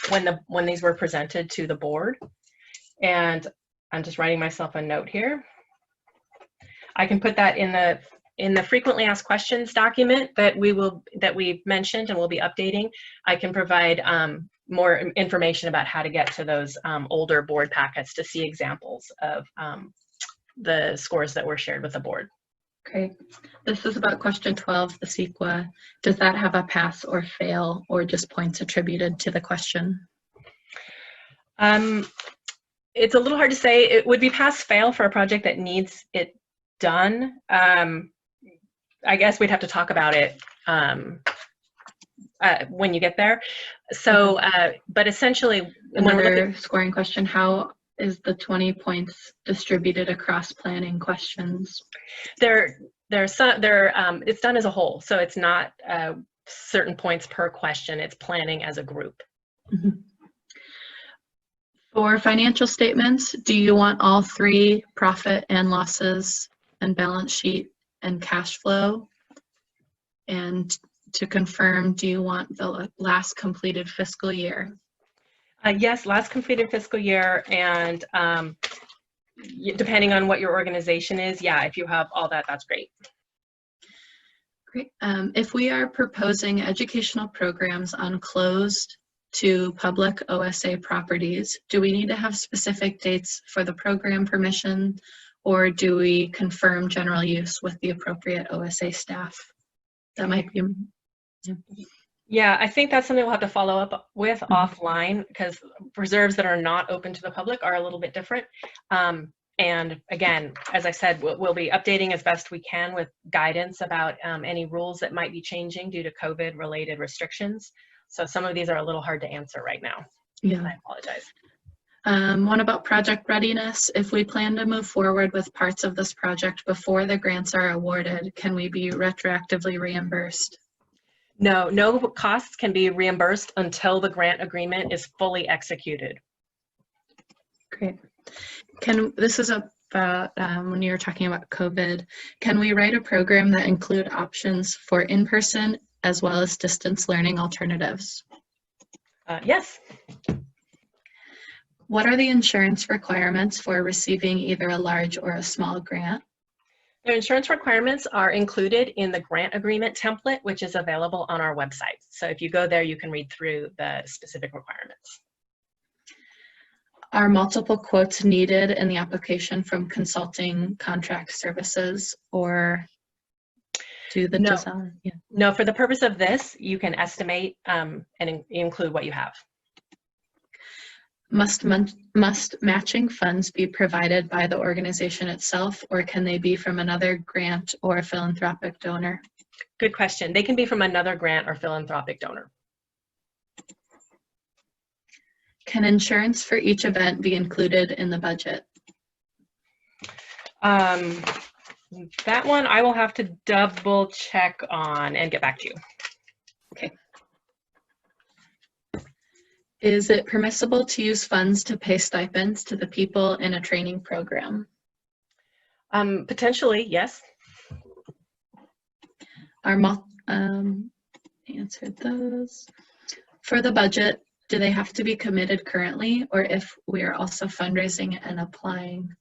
when these were presented to the board. And I'm just writing myself a note here. I can put that in the frequently asked questions document that we've mentioned and we'll be updating. I can provide more information about how to get to those older board packets to see examples of the scores that were shared with the board. Great. This is about question 12, the CEQA. Does that have a pass or fail or just points attributed to the question? It's a little hard to say. It would be pass fail for a project that needs it done. I guess we'd have to talk about it when you get there. So, but essentially, another scoring question: how is the 20 points distributed across planning questions? It's done as a whole, so it's not certain points per question. It's planning as a group. Mm-hmm. For financial statements, do you want all three profit and losses and balance sheet and cash flow? And to confirm, do you want the last completed fiscal year? Yes, last completed fiscal year, and depending on what your organization is, yeah, if you have all that, that's great. Great. If we are proposing educational programs on closed to public OSA properties, do we need to have specific dates for the program permission, or do we confirm general use with the appropriate OSA staff? That might be. Yeah, I think that's something we'll have to follow up with offline, because reserves that are not open to the public are a little bit different. And again, as I said, we'll be updating as best we can with guidance about any rules that might be changing due to COVID-related restrictions. So some of these are a little hard to answer right now. Yeah. I apologize. One about project readiness. If we plan to move forward with parts of this project before the grants are awarded, can we be retroactively reimbursed? No, no costs can be reimbursed until the grant agreement is fully executed. Great. This is about when you were talking about COVID, can we write a program that include options for in-person as well as distance learning alternatives? Yes. What are the insurance requirements for receiving either a large or a small grant? The insurance requirements are included in the grant agreement template, which is available on our website. So if you go there, you can read through the specific requirements. Are multiple quotes needed in the application from consulting contract services, or do the design? Yeah. No, for the purpose of this, you can estimate and include what you have. Must matching funds be provided by the organization itself, or can they be from another grant or philanthropic donor? Good question. They can be from another grant or philanthropic donor. Can insurance for each event be included in the budget? That one I will have to double check on and get back to you. Okay. Is it permissible to use funds to pay stipends to the people in a training program? Potentially, yes. Answered those. For the budget, do they have to be committed currently, or if we are also fundraising and applying?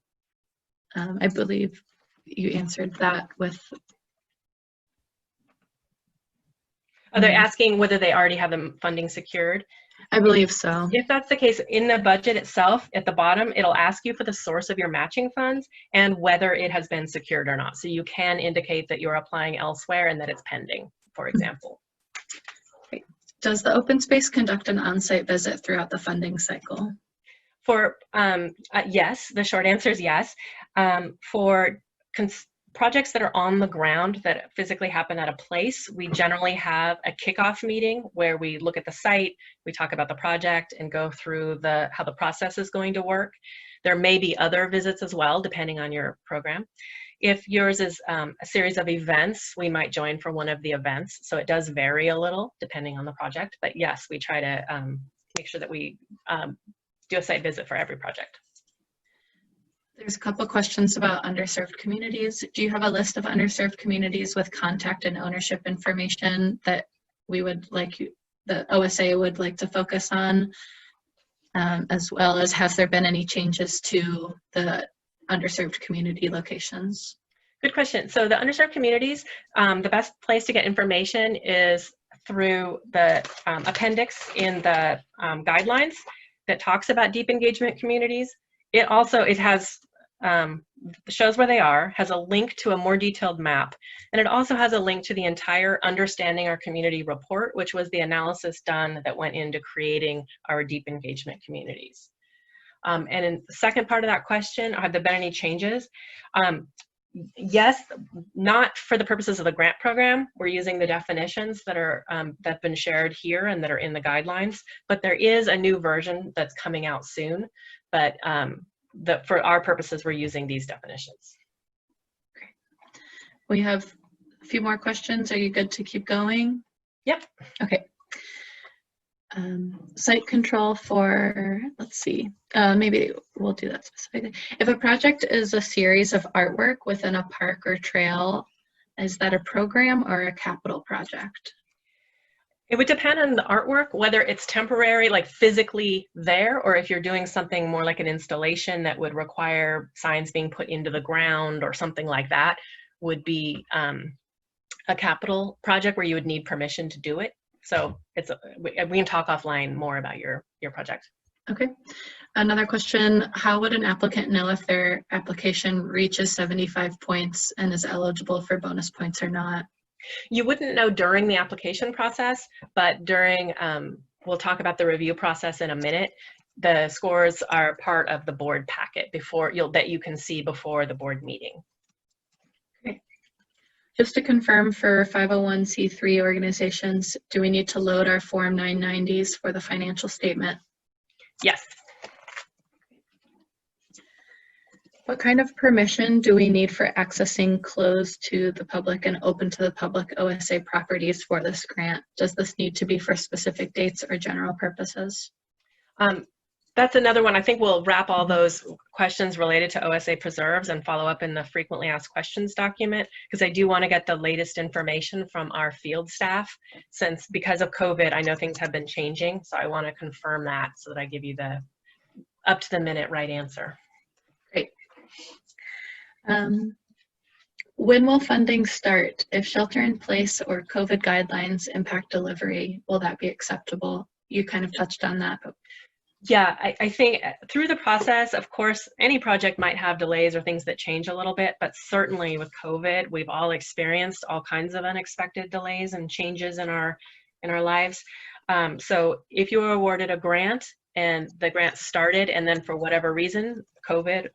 I believe you answered that with. Are they asking whether they already have the funding secured? I believe so. If that's the case, in the budget itself, at the bottom, it'll ask you for the source of your matching funds and whether it has been secured or not. So you can indicate that you're applying elsewhere and that it's pending, for example. Great. Does the open space conduct an on-site visit throughout the funding cycle? For yes, the short answer is yes. For projects that are on the ground that physically happen at a place, we generally have a kickoff meeting where we look at the site, we talk about the project and go through how the process is going to work. There may be other visits as well, depending on your program. If yours is a series of events, we might join for one of the events. So it does vary a little depending on the project, but yes, we try to make sure that we do a site visit for every project. There's a couple questions about underserved communities. Do you have a list of underserved communities with contact and ownership information that we would like the OSA would like to focus on, as well as has there been any changes to the underserved community locations? Good question. So the underserved communities, the best place to get information is through the appendix in the guidelines that talks about deep engagement communities. It has shows where they are, has a link to a more detailed map, and it also has a link to the entire Understanding Our Community report, which was the analysis done that went into creating our deep engagement communities. And in the second part of that question, have there been any changes? Yes, not for the purposes of the grant program. We're using the definitions that are that've been shared here and that are in the guidelines, but there is a new version that's coming out soon. But for our purposes, we're using these definitions. Great. We have a few more questions. Are you good to keep going? Yep. Okay. Site control for, let's see, maybe we'll do that specifically. If a project is a series of artwork within a park or trail, is that a program or a capital project? It would depend on the artwork, whether it's temporary, like physically there, or if you're doing something more like an installation that would require signs being put into the ground or something like that, would be a capital project where you would need permission to do it. So we can talk offline more about your project. Okay. Another question, how would an applicant know if their application reaches 75 points and is eligible for bonus points or not? You wouldn't know during the application process, but during, we'll talk about the review process in a minute. The scores are part of the board packet that you can see before the board meeting. Okay. Just to confirm, for 501c3 organizations, do we need to load our Form 990s for the financial statement? Yes. What kind of permission do we need for accessing closed to the public and open to the public OSA properties for this grant? Does this need to be for specific dates or general purposes? That's another one. I think we'll wrap all those questions related to OSA preserves and follow up in the frequently asked questions document, because I do want to get the latest information from our field staff, since because of COVID, I know things have been changing. So I want to confirm that so that I give you the up to the minute right answer. Great. When will funding start? If shelter in place or COVID guidelines impact delivery, will that be acceptable? You kind of touched on that, but yeah, I think through the process, of course, any project might have delays or things that change a little bit, but certainly with COVID, we've all experienced all kinds of unexpected delays and changes in our lives. So if you were awarded a grant and the grant started and then for whatever reason, COVID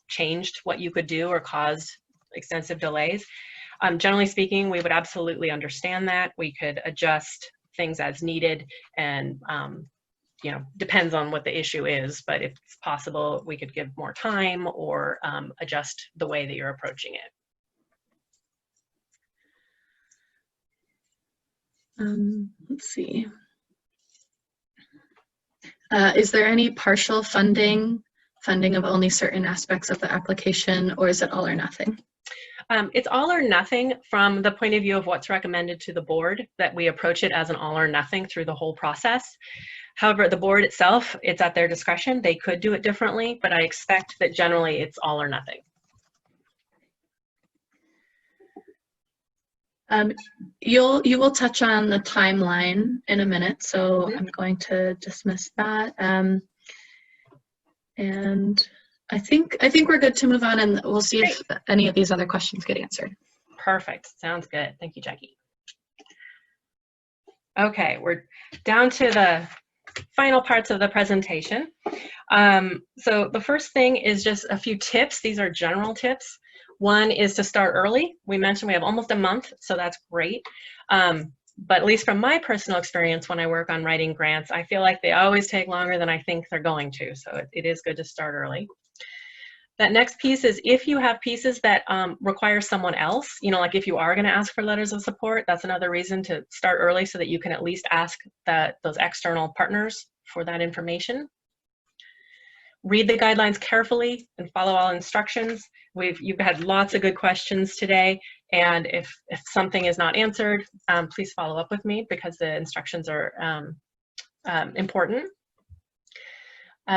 changed what you could do or caused extensive delays, generally speaking, we would absolutely understand that. We could adjust things as needed, and you know, depends on what the issue is, but if it's possible, we could give more time or adjust the way that you're approaching it. Let's see. Is there any partial funding of only certain aspects of the application, or is it all or nothing? It's all or nothing from the point of view of what's recommended to the board, that we approach it as an all or nothing through the whole process. However, the board itself, it's at their discretion. They could do it differently, but I expect that generally it's all or nothing. You will touch on the timeline in a minute, so I'm going to dismiss that. And I think we're good to move on, and we'll see if any of these other questions get answered. Perfect. Sounds good. Thank you, Jackie. Okay, we're down to the final parts of the presentation. So the first thing is just a few tips. These are general tips. One is to start early. We mentioned we have almost a month, so that's great. But at least from my personal experience when I work on writing grants, I feel like they always take longer than I think they're going to. So it is good to start early. That next piece is if you have pieces that require someone else, you know, like if you are going to ask for letters of support, that's another reason to start early so that you can at least ask those external partners for that information. Read the guidelines carefully and follow all instructions. You've had lots of good questions today, and if something is not answered, please follow up with me because the instructions are important.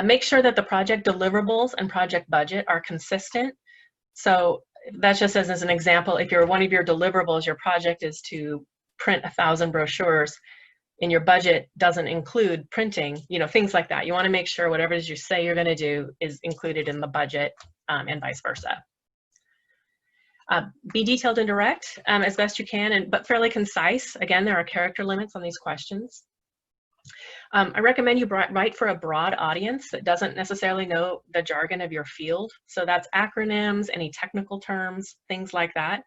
Make sure that the project deliverables and project budget are consistent. So that's just as an example, if one of your deliverables, your project is to print 1,000 brochures and your budget doesn't include printing, you know, things like that. You want to make sure whatever it is you say you're going to do is included in the budget and vice versa. Be detailed and direct as best you can, but fairly concise. Again, there are character limits on these questions. I recommend you write for a broad audience that doesn't necessarily know the jargon of your field. So that's acronyms, any technical terms, things like that.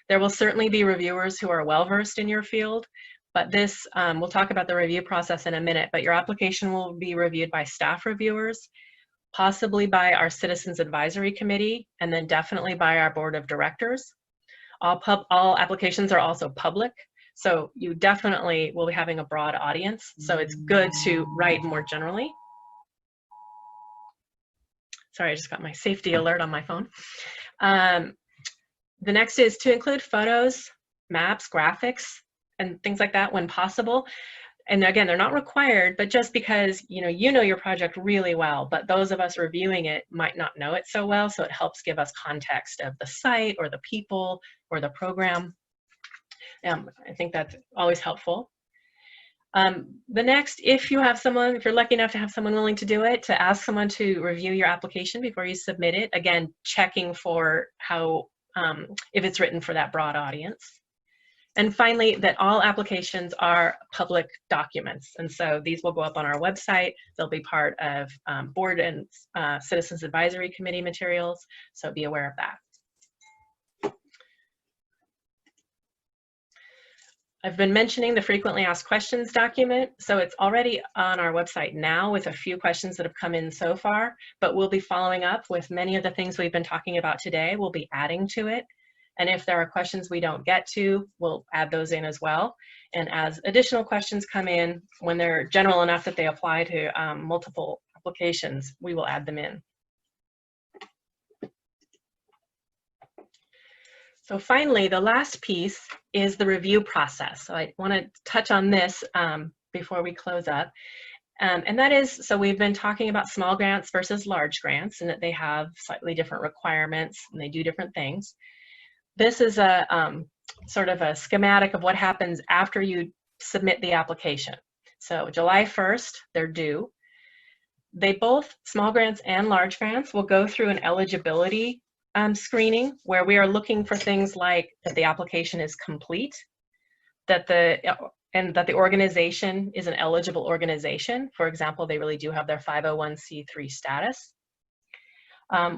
There will certainly be reviewers who are well-versed in your field, but this, we'll talk about the review process in a minute, but your application will be reviewed by staff reviewers, possibly by our Citizens Advisory Committee, and then definitely by our Board of Directors. All applications are also public. So you definitely will be having a broad audience. So it's good to write more generally. Sorry, I just got my safety alert on my phone. The next is to include photos, maps, graphics, and things like that when possible. And again, they're not required, but just because you know your project really well, but those of us reviewing it might not know it so well. So it helps give us context of the site or the people or the program. I think that's always helpful. The next, if you're lucky enough to have someone willing to do it, to ask someone to review your application before you submit it. Again, checking for how, if it's written for that broad audience. And finally, that all applications are public documents. And so these will go up on our website. They'll be part of Board and Citizens Advisory Committee materials. So be aware of that. I've been mentioning the frequently asked questions document. So it's already on our website now with a few questions that have come in so far, but we'll be following up with many of the things we've been talking about today. We'll be adding to it. And if there are questions we don't get to, we'll add those in as well. And as additional questions come in, when they're general enough that they apply to multiple applications, we will add them in. So finally, the last piece is the review process. So I want to touch on this before we close up. And that is, so we've been talking about small grants versus large grants and that they have slightly different requirements and they do different things. This is a sort of a schematic of what happens after you submit the application. So July 1st, they're due. They both, small grants and large grants, will go through an eligibility screening where we are looking for things like that the application is complete, that the organization is an eligible organization. For example, they really do have their 501c3 status.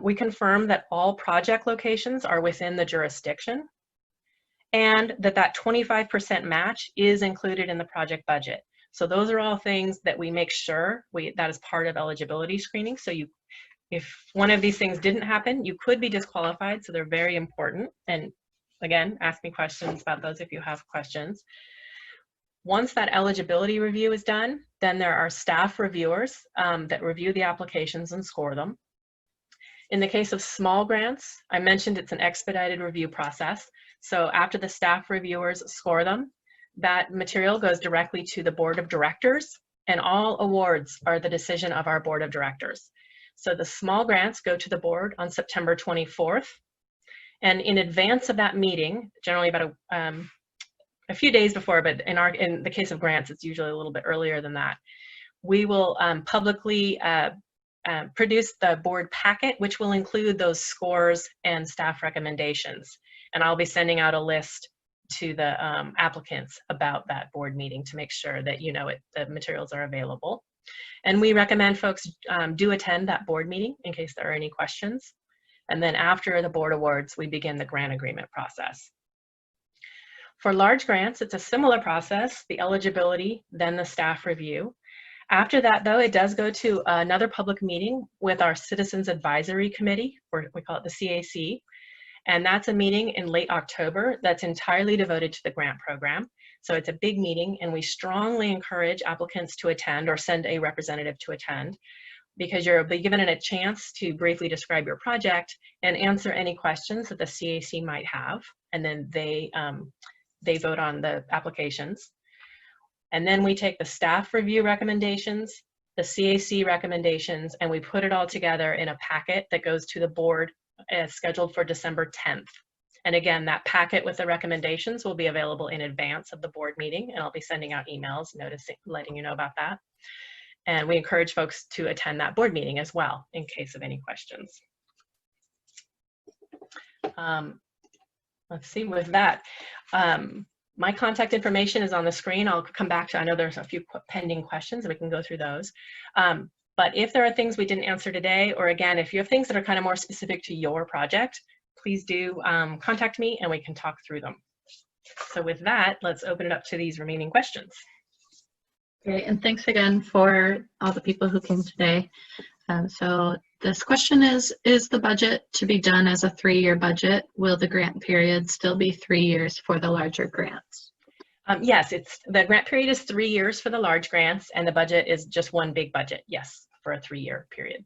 We confirm that all project locations are within the jurisdiction and that 25% match is included in the project budget. So those are all things that we make sure that is part of eligibility screening. So if one of these things didn't happen, you could be disqualified, so they're very important. And again, ask me questions about those if you have questions. Once that eligibility review is done, then there are staff reviewers that review the applications and score them. In the case of small grants, I mentioned it's an expedited review process. So after the staff reviewers score them, that material goes directly to the board of directors, and all awards are the decision of our board of directors. So the small grants go to the board on September 24th. And in advance of that meeting, generally about a few days before, but in the case of grants, it's usually a little bit earlier than that, we will publicly produce the board packet, which will include those scores and staff recommendations. And I'll be sending out a list to the applicants about that board meeting to make sure that the materials are available. And we recommend folks do attend that board meeting in case there are any questions. And then after the board awards, we begin the grant agreement process. For large grants, it's a similar process, the eligibility, then the staff review. After that, though, it does go to another public meeting with our Citizens Advisory Committee, or we call it the CAC. And that's a meeting in late October that's entirely devoted to the grant program. So it's a big meeting, and we strongly encourage applicants to attend or send a representative to attend, because you'll be given a chance to briefly describe your project and answer any questions that the CAC might have. And then they vote on the applications. And then we take the staff review recommendations, the CAC recommendations, and we put it all together in a packet that goes to the board scheduled for December 10th. And again, that packet with the recommendations will be available in advance of the board meeting, and I'll be sending out emails letting you know about that. And we encourage folks to attend that board meeting as well in case of any questions. Let's see, with that, my contact information is on the screen. I'll come back to, I know there's a few pending questions and we can go through those. But if there are things we didn't answer today, or again, if you have things that are kind of more specific to your project, please do contact me and we can talk through them. So with that, let's open it up to these remaining questions. Great, and thanks again for all the people who came today. So this question is the budget to be done as a 3-year budget? Will the grant period still be 3 years for the larger grants? Yes, the grant period is 3 years for the large grants, and the budget is just one big budget, yes, for a 3-year period.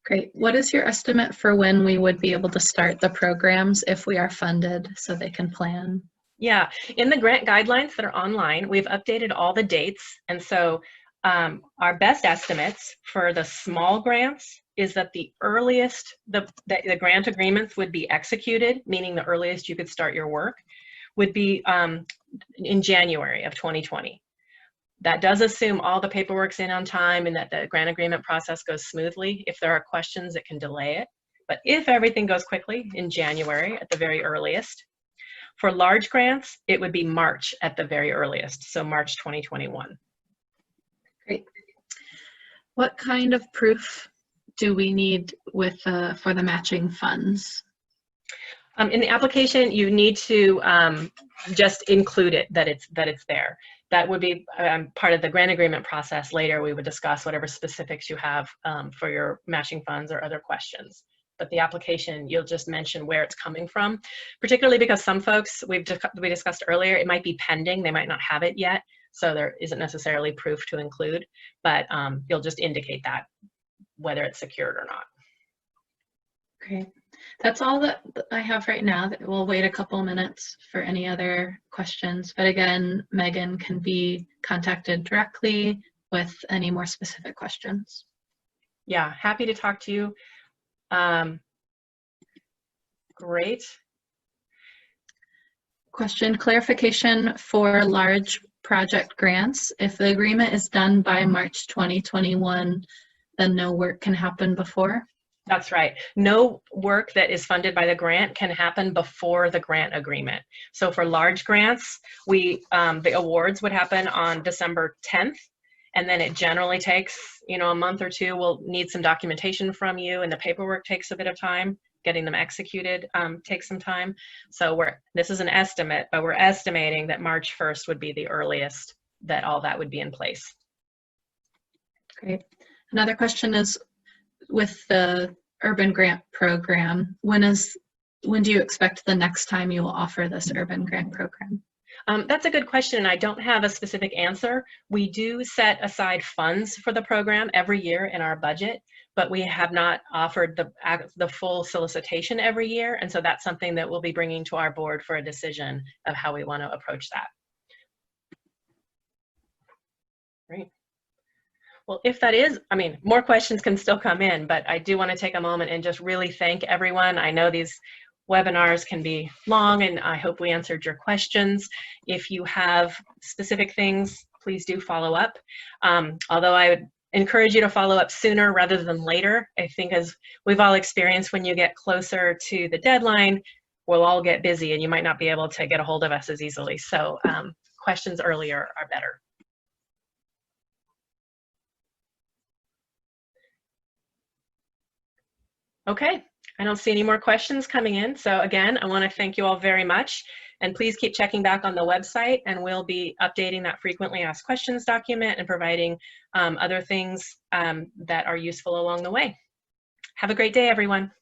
Great. What is your estimate for when we would be able to start the programs if we are funded so they can plan? Yeah, in the grant guidelines that are online, we've updated all the dates. And so our best estimates for the small grants is that the earliest the grant agreements would be executed, meaning the earliest you could start your work, would be in January of 2020. That does assume all the paperwork's in on time and that the grant agreement process goes smoothly. If there are questions, it can delay it. But if everything goes quickly, in January at the very earliest. For large grants, it would be March at the very earliest, so March 2021. Great. What kind of proof do we need with for the matching funds? In the application, you need to just include it, that it's there. That would be part of the grant agreement process. Later, we would discuss whatever specifics you have for your matching funds or other questions. But the application, you'll just mention where it's coming from, particularly because some folks, we discussed earlier, it might be pending, they might not have it yet, so there isn't necessarily proof to include, but you'll just indicate that, whether it's secured or not. Great. That's all that I have right now. We'll wait a couple minutes for any other questions. But again, Megan can be contacted directly with any more specific questions. Yeah, happy to talk to you. Great. Question, clarification for large project grants. If the agreement is done by March 2021, then no work can happen before? That's right. No work that is funded by the grant can happen before the grant agreement. So for large grants, the awards would happen on December 10th, and then it generally takes, a month or two. We'll need some documentation from you, and the paperwork takes a bit of time. Getting them executed takes some time. So this is an estimate, but we're estimating that March 1st would be the earliest that all that would be in place. Great. Another question is, with the urban grant program, when do you expect the next time you will offer this urban grant program? That's a good question, and I don't have a specific answer. We do set aside funds for the program every year in our budget, but we have not offered the full solicitation every year, and so that's something that we'll be bringing to our board for a decision of how we want to approach that. Great. Well, if that is, more questions can still come in, but I do want to take a moment and just really thank everyone. I know these webinars can be long, and I hope we answered your questions. If you have specific things, please do follow up. Although I would encourage you to follow up sooner rather than later. I think, as we've all experienced, when you get closer to the deadline, we'll all get busy and you might not be able to get a hold of us as easily. So questions earlier are better. Okay, I don't see any more questions coming in. So again, I want to thank you all very much. And please keep checking back on the website, and we'll be updating that frequently asked questions document and providing other things that are useful along the way. Have a great day, everyone.